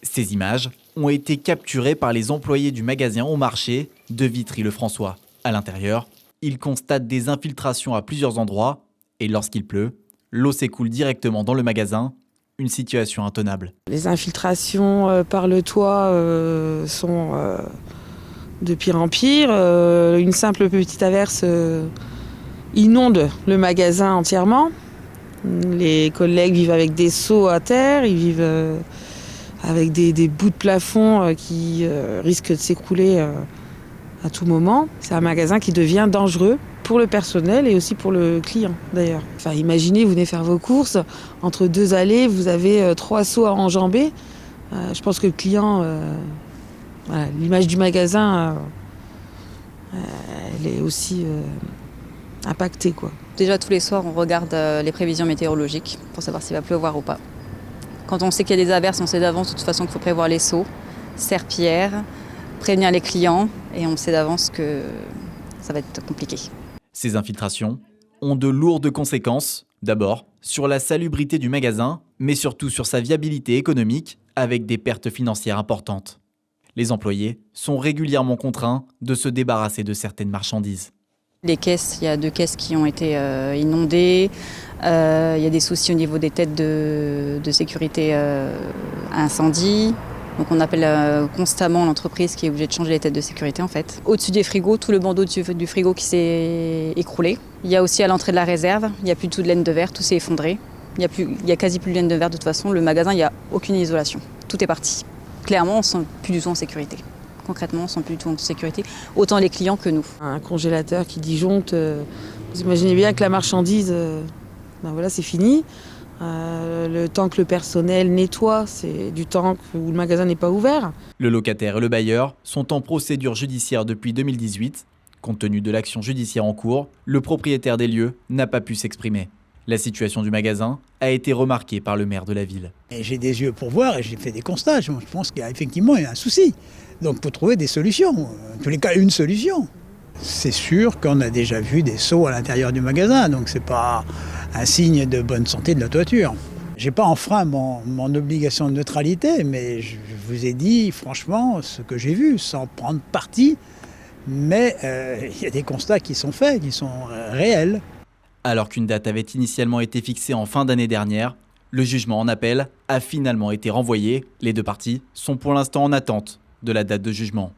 Ces images ont été capturées par les employés du magasin au marché de Vitry-le-François. À l'intérieur, ils constatent des infiltrations à plusieurs endroits et lorsqu'il pleut, l'eau s'écoule directement dans le magasin, une situation intenable. Les infiltrations par le toit sont de pire en pire. Une simple petite averse inonde le magasin entièrement. Les collègues vivent avec des seaux à terre, ils vivent avec des bouts de plafond qui risquent de s'écrouler à tout moment. C'est un magasin qui devient dangereux pour le personnel et aussi pour le client d'ailleurs. Enfin, imaginez, vous venez faire vos courses, entre deux allées, vous avez 3 seaux à enjamber. Je pense que le client, voilà, l'image du magasin, elle est aussi impactée, quoi. Déjà tous les soirs, on regarde les prévisions météorologiques pour savoir s'il va pleuvoir ou pas. Quand on sait qu'il y a des averses, on sait d'avance de toute façon qu'il faut prévoir les seaux, serpillères, prévenir les clients et on sait d'avance que ça va être compliqué. Ces infiltrations ont de lourdes conséquences, d'abord sur la salubrité du magasin, mais surtout sur sa viabilité économique avec des pertes financières importantes. Les employés sont régulièrement contraints de se débarrasser de certaines marchandises. Les caisses, il y a 2 caisses qui ont été inondées. Il y a des soucis au niveau des têtes de sécurité à incendie. Donc on appelle constamment l'entreprise qui est obligée de changer les têtes de sécurité en fait. Au-dessus des frigos, tout le bandeau du frigo qui s'est écroulé. Il y a aussi à l'entrée de la réserve, il n'y a plus tout de laine de verre, tout s'est effondré. Il y a quasi plus de laine de verre de toute façon. Le magasin, il n'y a aucune isolation. Tout est parti. Clairement, on ne se sent plus du tout en sécurité. Concrètement, on ne se sent plus du tout en sécurité, autant les clients que nous. Un congélateur qui disjoncte, vous imaginez bien que la marchandise, ben voilà, c'est fini. Le temps que le personnel nettoie, c'est du temps où le magasin n'est pas ouvert. Le locataire et le bailleur sont en procédure judiciaire depuis 2018. Compte tenu de l'action judiciaire en cours, le propriétaire des lieux n'a pas pu s'exprimer. La situation du magasin a été remarquée par le maire de la ville. Et j'ai des yeux pour voir et j'ai fait des constats. Je pense qu'il y a effectivement un souci. Donc il faut trouver des solutions. En tous les cas, une solution. C'est sûr qu'on a déjà vu des seaux à l'intérieur du magasin, donc c'est pas un signe de bonne santé de la toiture. J'ai pas enfreint mon obligation de neutralité, mais je vous ai dit franchement ce que j'ai vu, sans prendre parti. Mais il y a des constats qui sont faits, qui sont réels. Alors qu'une date avait initialement été fixée en fin d'année dernière, le jugement en appel a finalement été renvoyé. Les 2 parties sont pour l'instant en attente de la date de jugement.